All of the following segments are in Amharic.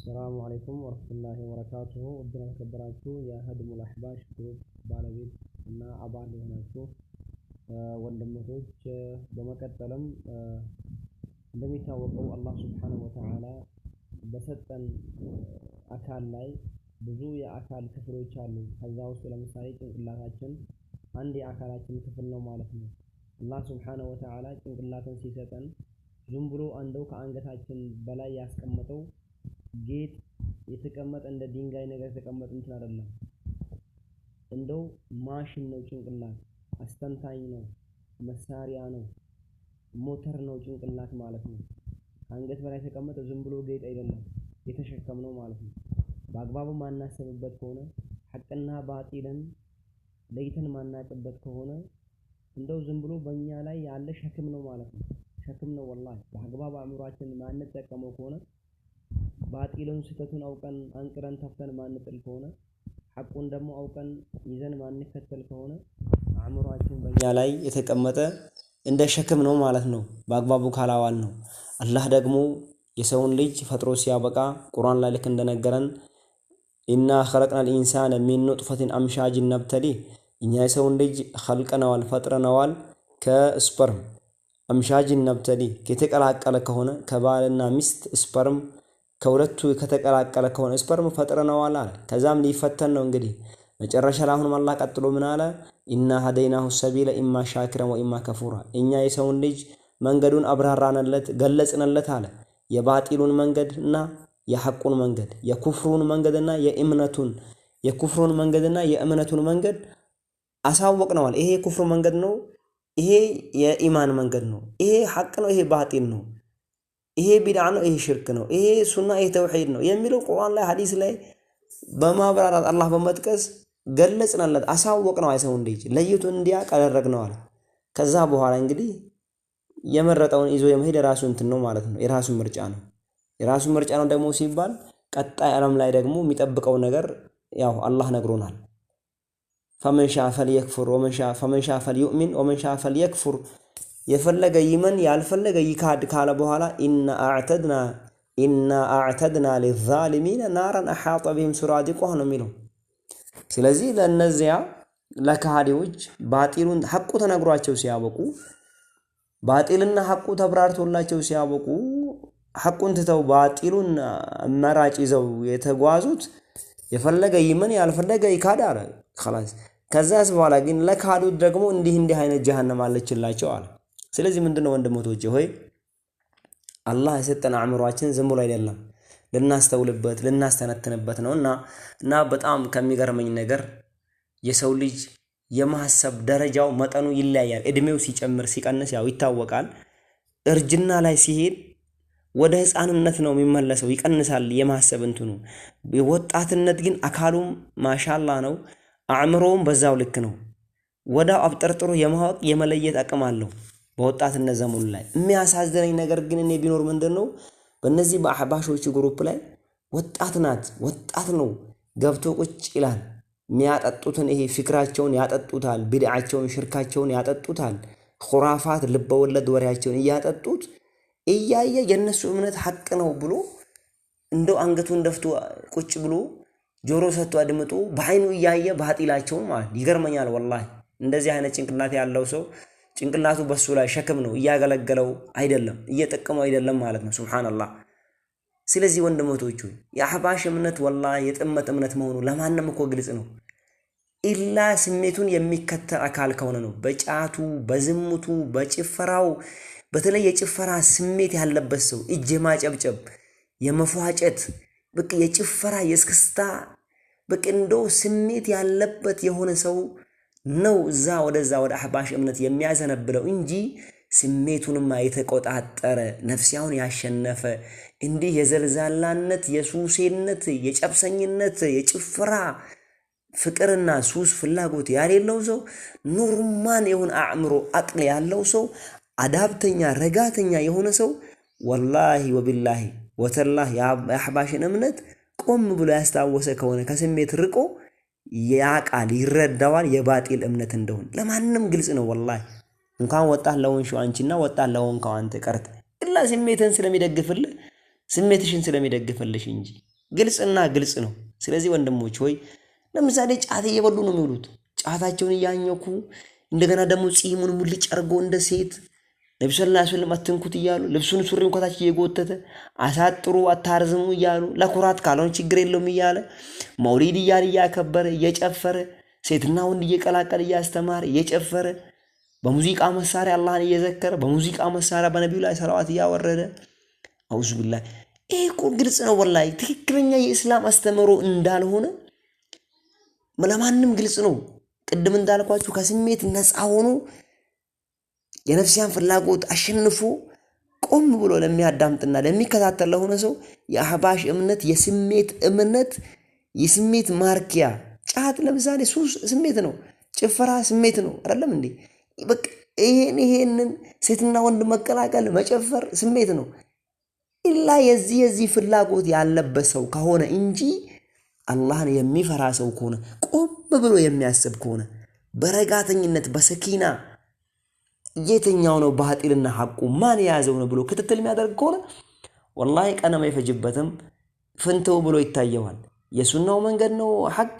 السلام عليكم ورحمة الله وبركاته. ودنا كبراتو يا هدم الأحباش جروب بالبيت እና አባል የሆናችሁ ወንድሞች በመቀጠልም እንደሚታወቀው አላህ Subhanahu Wa Ta'ala በሰጠን አካል ላይ ብዙ የአካል ክፍሎች አሉ። ከዛ ውስጥ ለምሳሌ ጭንቅላታችን አንድ የአካላችን ክፍል ነው ማለት ነው። አላህ Subhanahu Wa Ta'ala ጭንቅላትን ሲሰጠን ዝም ብሎ አንደው ከአንገታችን በላይ ያስቀመጠው ጌጥ የተቀመጠ እንደ ድንጋይ ነገር ተቀመጠ እንትን አይደለም። እንደው ማሽን ነው ጭንቅላት፣ አስተንታኝ ነው፣ መሳሪያ ነው፣ ሞተር ነው ጭንቅላት ማለት ነው። አንገት በላይ ተቀመጠ ዝም ብሎ ጌጥ አይደለም፣ የተሸከምነው ማለት ነው። በአግባቡ ማናሰብበት ከሆነ ሐቅና ባጢልን ለይተን ማናቀበት ከሆነ እንደው ዝም ብሎ በእኛ ላይ ያለ ሸክም ነው ማለት ነው። ሸክም ነው ወላሂ። በአግባቡ አእምሮአችን ማንጠቀመው ከሆነ ባጢልን ስህተቱን አውቀን አንቅረን ተፍተን ማንጥል ከሆነ ሐቁን ደግሞ አውቀን ይዘን ማንከተል ከሆነ አእምሮአችን በእኛ ላይ የተቀመጠ እንደ ሸክም ነው ማለት ነው። በአግባቡ ካላዋል ነው። አላህ ደግሞ የሰውን ልጅ ፈጥሮ ሲያበቃ ቁርአን ላይ ልክ እንደነገረን ኢና ኸለቅናል ኢንሳነ ሚን ኑጥፈቲን አምሻጅን ነብተሊ እኛ የሰውን ልጅ ኸልቀነዋል ፈጥረነዋል ከስፐርም አምሻጅን ነብተሊ ከተቀላቀለ ከሆነ ከባልና ሚስት ስፐርም ከሁለቱ ከተቀላቀለ ከሆነ ስፐርም ፈጥረነዋል አለ። ከዛም ሊፈተን ነው እንግዲህ መጨረሻ ላይ አሁንም አላህ ቀጥሎ ምን አለ? ኢና ሀደይናሁ ሰቢለ ኢማ ሻኪረን ወኢማ ከፉራ እኛ የሰውን ልጅ መንገዱን አብራራንለት ገለጽንለት አለ። የባጢሉን መንገድና የሐቁን መንገድ፣ የኩፍሩን መንገድና የኩፍሩን መንገድና የእምነቱን መንገድ አሳወቅነዋል። ይሄ የኩፍሩ መንገድ ነው፣ ይሄ የኢማን መንገድ ነው፣ ይሄ ሐቅ ነው፣ ይሄ ባጢል ነው፣ ይሄ ቢድዓ ነው፣ ይሄ ሽርክ ነው፣ ይሄ ሱና፣ ይሄ ተውሂድ ነው የሚለው ቁርአን ላይ ሐዲስ ላይ በማብራራት አላህ በመጥቀስ ገለጽናለት፣ አሳወቅነው። አይሰውን ልጅ ለይቶ እንዲያውቅ አደረግነው አለ። ከዛ በኋላ እንግዲህ የመረጠውን ይዞ የመሄድ የራሱ እንትን ነው ማለት ነው። የራሱ ምርጫ ነው። የራሱ ምርጫ ነው ደግሞ ሲባል ቀጣይ ዓለም ላይ ደግሞ የሚጠብቀው ነገር ያው አላህ ነግሮናል። ፈመን ሻአ ፈልየክፉር ፈመን ሻአ ፈልዩእሚን ወመን ሻአ ፈልየክፉር የፈለገ ይመን ያልፈለገ ይካድ ካለ በኋላ ኢና አዕተድና ሊዛሊሚን ናራን አሓጠ ቢሂም ሱራዲቁሃ ነው የሚለው። ስለዚህ ለእነዚያ ለካሃዲዎች ባጢሉን ሐቁ ተነግሯቸው ሲያበቁ ባጢልና ሐቁ ተብራርቶላቸው ሲያበቁ ሐቁን ትተው ባጢሉን መራጭ ይዘው የተጓዙት የፈለገ ይመን ያልፈለገ ይካድ አለ خلاص። ከዛስ በኋላ ግን ለካዱት ደግሞ እንዲህ አይነት ጀሃነም አለችላቸው አለ። ስለዚህ ምንድነው ወንድሞቼ ሆይ አላህ የሰጠን አእምሮአችን ዝም ብሎ አይደለም፣ ልናስተውልበት ልናስተነትንበት ነውና በጣም ከሚገርመኝ ነገር የሰው ልጅ የማሰብ ደረጃው መጠኑ ይለያያል። እድሜው ሲጨምር ሲቀንስ ያው ይታወቃል። እርጅና ላይ ሲሄድ ወደ ህፃንነት ነው የሚመለሰው፣ ይቀንሳል የማሰብ እንትኑ። ወጣትነት ግን አካሉም ማሻአላህ ነው፣ አእምሮውም በዛው ልክ ነው። ወዳው አብጠርጥሮ የማወቅ የመለየት አቅም አለው በወጣትነት ዘመኑ ላይ። የሚያሳዝነኝ ነገር ግን እኔ ቢኖር ምንድነው በእነዚህ በአህባሾች ግሩፕ ላይ ወጣት ነው ገብቶ ቁጭ ይላል። የሚያጠጡትን ይሄ ፍክራቸውን ያጠጡታል፣ ቢድዓቸውን ሽርካቸውን ያጠጡታል፣ ኹራፋት ልበወለድ ወሬያቸውን እያጠጡት እያየ የነሱ እምነት ሐቅ ነው ብሎ እንደው አንገቱን ደፍቶ ቁጭ ብሎ ጆሮ ሰጥቶ አድምጦ በአይኑ እያየ ባጢላቸውን ማለት ይገርመኛል ወላሂ። እንደዚህ አይነት ጭንቅላት ያለው ሰው ጭንቅላቱ በሱ ላይ ሸክም ነው፣ እያገለገለው አይደለም፣ እየጠቀመው አይደለም ማለት ነው። ሱብሃንአላህ። ስለዚህ ወንድሞቶቹ የአህባሽ እምነት ወላሂ የጥመት እምነት መሆኑ ለማንም እኮ ግልጽ ነው። ኢላ ስሜቱን የሚከተል አካል ከሆነ ነው። በጫቱ በዝሙቱ በጭፈራው በተለይ የጭፈራ ስሜት ያለበት ሰው እጅ ማጨብጨብ የመፏጨት በቃ የጭፈራ የስክስታ በቃ እንደው ስሜት ያለበት የሆነ ሰው ነው እዛ ወደ አህባሽ እምነት የሚያዘነብለው እንጂ ስሜቱንማ የተቆጣጠረ ነፍሲያውን ያሸነፈ እንዲህ የዘልዛላነት የሱሴነት የጨብሰኝነት የጭፈራ ፍቅርና ሱስ ፍላጎት ያሌለው ሰው ኖርማል የሆነ አእምሮ አቅል ያለው ሰው አዳብተኛ ረጋተኛ የሆነ ሰው ወላሂ ወቢላሂ ወተላሂ የአህባሽን እምነት ቆም ብሎ ያስታወሰ ከሆነ ከስሜት ርቆ ያቃል ይረዳዋል የባጢል እምነት እንደሆነ ለማንም ግልጽ ነው ወላሂ። እንኳን ወጣህ ለወንሽው አንቺና ወጣህ ለወንካው አንተ ቀርተ ኢላ ስሜትን ስለሚደግፍልህ ስሜትሽን ስለሚደግፍልሽ እንጂ ግልጽና ግልጽ ነው። ስለዚህ ወንድሞች ሆይ ለምሳሌ ጫት እየበሉ ነው የሚውሉት። ጫታቸውን እያኘኩ እንደገና ደግሞ ጺሙን ሙልጭ አርጎ እንደ ሴት ነብዩ ሰለላሁ ዐለይሂ ወሰለም አትንኩት እያሉ ልብሱን ሱሪውን ከታች እየጎተተ አሳጥሩ አታርዝሙ እያሉ ለኩራት ካልሆነ ችግር የለውም እያለ መውሊድ እያለ እያከበረ እየጨፈረ ሴትና ወንድ እየቀላቀለ እያስተማረ እየጨፈረ በሙዚቃ መሳሪያ አላህን እየዘከረ በሙዚቃ መሳሪያ በነብዩ ላይ ሰላዋት እያወረደ አውዙ ቢላህ። ይሄ እኮ ግልጽ ነው ወላሂ ትክክለኛ የእስላም አስተምሮ እንዳልሆነ ለማንም ግልጽ ነው። ቅድም እንዳልኳችሁ ከስሜት ነፃ ሆኖ የነፍሲያን ፍላጎት አሸንፎ ቆም ብሎ ለሚያዳምጥና ለሚከታተል ለሆነ ሰው የአህባሽ እምነት የስሜት እምነት የስሜት ማርኪያ። ጫት ለምሳሌ ሱስ ስሜት ነው፣ ጭፈራ ስሜት ነው አይደለም እንዴ? በቃ ይሄንን ሴትና ወንድ መቀላቀል መጨፈር ስሜት ነው። ኢላ የዚህ ፍላጎት ያለበት ሰው ከሆነ እንጂ አላህን የሚፈራ ሰው ከሆነ ቆም ብሎ የሚያስብ ከሆነ በረጋተኝነት በሰኪና የትኛው ነው ባጢልና ሐቁ ማን ያዘው ነው ብሎ ክትትል የሚያደርግ ከሆነ ወላሂ ቀነማ አይፈጅበትም፣ ፍንተው ብሎ ይታየዋል። የሱናው መንገድ ነው ሐቅ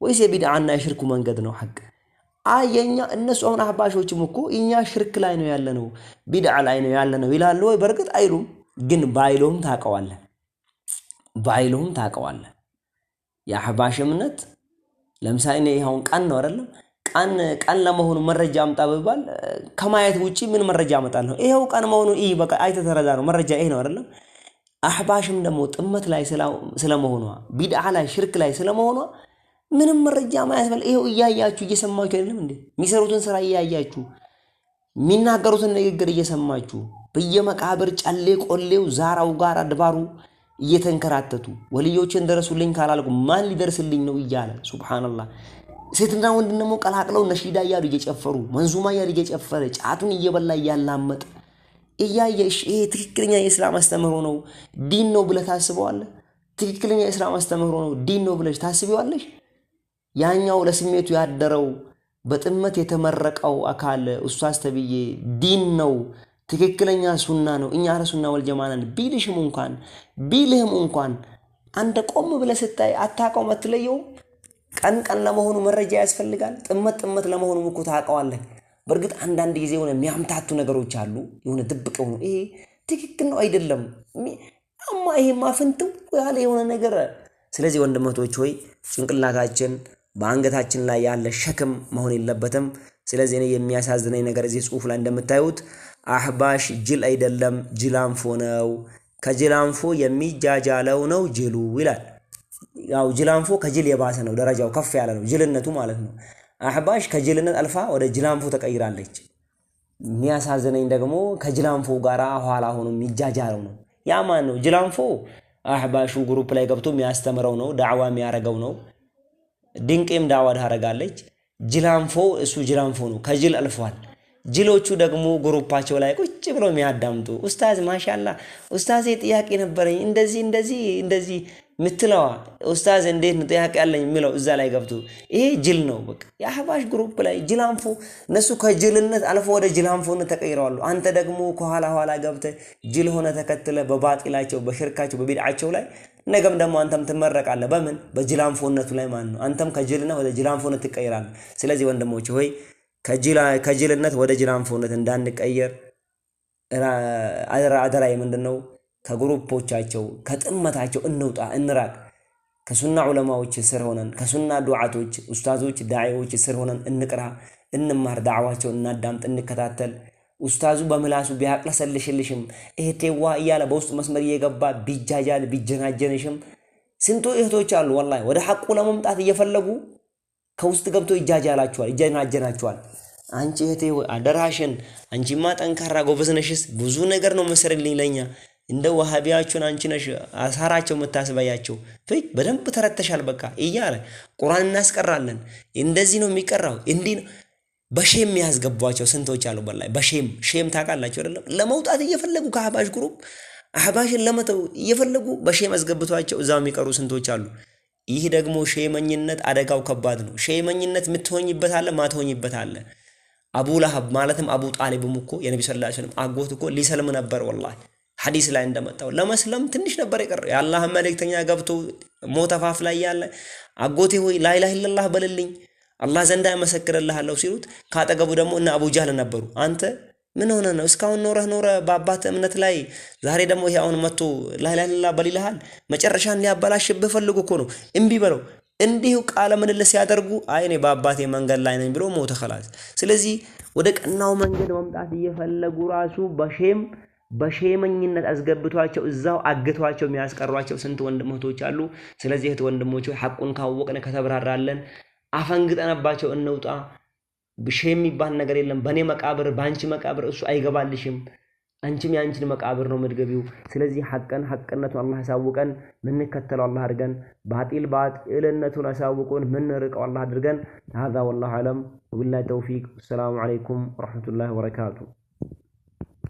ወይስ የቢድዓና የሽርኩ መንገድ ነው ሐቅ? የኛ እነሱ አሁን አህባሾችም እኮ እኛ ሽርክ ላይ ነው ያለነው ቢድዓ ላይ ነው ያለነው ይላሉ ወይ? በርግጥ አይሉም፣ ግን ባይሉም ታውቀዋለህ። የአህባሽ እምነት ለምሳሌ ነው ይሁን ቀን ነው አይደለም? ቀን ለመሆኑ መረጃ አምጣ ቢባል ከማየት ውጪ ምን መረጃ አመጣለሁ? ይሄው ቀን መሆኑ በቃ አይተህ ተረዳ ነው መረጃ ይሄ ነው አይደለም? አህባሽም ደግሞ ጥመት ላይ ስለመሆኗ ቢድዓ ላይ ሽርክ ላይ ስለመሆኗ ምንም መረጃ ማያስፈልግ ይሄው እያያችሁ እየሰማችሁ አይደለም እንዴ? የሚሰሩትን ስራ እያያችሁ የሚናገሩትን ንግግር እየሰማችሁ በየመቃብር ጨሌ ቆሌው ዛራው ጋር አድባሩ እየተንከራተቱ ወልዮችን ደረሱልኝ ካላልኩ ማን ሊደርስልኝ ነው እያለ ሱብሃንአላህ። ሴትና ወንድ ደግሞ ቀላቅለው ነሺዳ እያሉ እየጨፈሩ መንዙማ እያሉ እየጨፈረ ጫቱን እየበላ እያላመጠ እያየሽ ይሄ ትክክለኛ የእስላም አስተምህሮ ነው ዲን ነው ብለህ ታስበዋለህ? ትክክለኛ የእስላም አስተምህሮ ነው ዲን ነው ብለሽ ታስቢዋለሽ? ያኛው ለስሜቱ ያደረው በጥመት የተመረቀው አካል ኡስታዝ ተብዬ ዲን ነው ትክክለኛ ሱና ነው እኛ ረሱና ወልጀማናን ቢልህም እንኳን አንተ ቆም ብለህ ስታይ አታውቀውም፣ አትለየውም። ቀን ለመሆኑ መረጃ ያስፈልጋል። ጥመት ለመሆኑ እኮ ታውቀዋለህ። በርግጥ አንዳንድ ጊዜ የሆነ የሚያምታቱ ነገሮች አሉ፣ የሆነ ድብቅ ሆኖ ይሄ ትክክል ነው አይደለም አማ ይሄ ማፍንተው ያለ የሆነ ነገር። ስለዚህ ወንድሞች ሆይ ጭንቅላታችን በአንገታችን ላይ ያለ ሸክም መሆን የለበትም። ስለዚህ እኔ የሚያሳዝነኝ ነገር እዚህ ጽሑፍ ላይ እንደምታዩት አህባሽ ጅል አይደለም ጅላንፎ ነው፣ ከጅላንፎ የሚጃጃለው ነው ጅሉ ይላል። ያው ጅላንፎ ከጅል የባሰ ነው፣ ደረጃው ከፍ ያለ ነው ጅልነቱ ማለት ነው። አህባሽ ከጅልነት አልፋ ወደ ጅላንፎ ተቀይራለች። የሚያሳዝነኝ ደግሞ ከጅላንፎ ጋራ ኋላ ሆኖ የሚጃጃለው ነው። ያ ማን ነው ጅላንፎ? አህባሹ ግሩፕ ላይ ገብቶ የሚያስተምረው ነው፣ ዳዕዋ የሚያረገው ነው። ድንቄም ዳዕዋ ታረጋለች። ጅላንፎ እሱ ጅላንፎ ነው፣ ከጅል አልፏል። ጅሎቹ ደግሞ ግሩፓቸው ላይ ቁጭ ብለው የሚያዳምጡ ኡስታዝ ማሻአላ ኡስታዝ ጥያቄ ነበረኝ እንደዚህ ምትለዋ ኡስታዝ እንዴት ነው ጥያቄ ያለኝ የሚለው እዛ ላይ ገብቶ ይሄ ጅል ነው። በቃ የአህባሽ ግሩፕ ላይ ጅላንፎ እነሱ ከጅልነት አልፎ ወደ ጅላንፎነት ተቀይረዋል። አንተ ደግሞ ከኋላ ገብተህ ጅል ሆነ ተከትለ በባጢላቸው በሽርካቸው በቢድዓቸው ላይ ነገም ደግሞ አንተም ትመረቃለህ። በምን በጅላንፎነቱ ላይ ማለት ነው። አንተም ከጅልነት ወደ ጅላንፎነት ትቀይራለህ። ስለዚህ ወንድሞች ሆይ ከጅልነት ወደ ጅላንፎነት እንዳንቀየር አደራ ምንድነው ከግሩፖቻቸው ከጥመታቸው እንውጣ እንራቅ። ከሱና ዑለማዎች ስር ሆነን ከሱና ዱዓቶች ኡስታዞች ዳዒዎች ስር ሆነን እንቅራ እንማር፣ ዳዕዋቸው እናዳምጥ እንከታተል። ኡስታዙ በምላሱ ቢያቅለሰልሽልሽም እህቴዋ እያለ በውስጥ መስመር እየገባ ቢጃጃል ቢጀናጀንሽም ስንቱ እህቶች አሉ ወላሂ ወደ ሐቁ ለመምጣት እየፈለጉ ከውስጥ ገብቶ ይጀናጀናቸዋል። አንቺ እህቴ አደራሽን አንቺማ ጠንካራ ጎበዝ ነሽስ ብዙ ነገር ነው መስርልኝ ለኛ እንደ ወሃቢያችሁን አንቺ ነሽ አሳራቸው መታስበያቸው በደንብ ተረተሻል በቃ እያለ ቁርአን እናስቀራለን። እንደዚህ ነው የሚቀራው እንዲህ በሼም ያስገቧቸው ስንቶች አሉ በላይ በሼም ታውቃላችሁ አይደለም? ለመውጣት እየፈለጉ ከአህባሽ ግሩፕ አህባሽን ለመተው እየፈለጉ በሼም አስገብቷቸው እዛው የሚቀሩ ስንቶች አሉ። ይህ ደግሞ ሼመኝነት አደጋው ከባድ ነው። ሼመኝነት ምትሆኝበት አለ ማትሆኝበት አለ። አቡ ለሀብ ማለትም አቡ ጣሊብም እኮ የነብዩ ሰለላሁ ዐለይሂ ወሰለም አጎት እኮ ሊሰልም ነበር ወላሂ ሐዲስ ላይ እንደመጣው ለመስለም ትንሽ ነበር የቀረው። የአላህ መልእክተኛ ገብቶ ሞት አፋፍ ላይ ያለ አጎቴ ሆይ ላ ኢላሃ ኢለላህ በልልኝ አላህ ዘንዳ ያመሰክርልሃለሁ ሲሉት ካጠገቡ ደግሞ እነ አቡ ጃህል ነበሩ። አንተ ምን ሆነ ነው እስካሁን ኖረ በአባት እምነት ላይ ዛሬ ደግሞ ይሄ አሁን መጥቶ ላ ኢላሃ ኢለላህ በልልሃል? መጨረሻን ሊያበላሽብህ ፈልጎ እኮ ነው። እምቢ በለው። እንዲሁ ቃለ ምልልስ ሲያደርጉ አይኔ በአባቴ መንገድ ላይ ነኝ ብሎ ሞተ خلاص። ስለዚህ ወደ ቀናው መንገድ መምጣት እየፈለጉ ራሱ በሼመኝነት አስገብቷቸው እዛው አግቷቸው የሚያስቀሯቸው ስንት ወንድሞች አሉ። ስለዚህ እህት ወንድሞች ሐቁን ካወቅን ከተብራራለን አፈንግጠንባቸው እንውጣ። ሼም የሚባል ነገር የለም። በኔ መቃብር ባንቺ መቃብር እሱ አይገባልሽም። አንቺም ያንቺን መቃብር ነው መድገቢው። ስለዚህ ሐቅነቱን አላህ ያሳውቀን፣ ምንከተለው አላህ አድርገን፣ ባጢልነቱን ያሳውቁን ምንርቀው አላህ አድርገን። هذا والله اعلم وبالله التوفيق والسلام عليكم ورحمة الله وبركاته.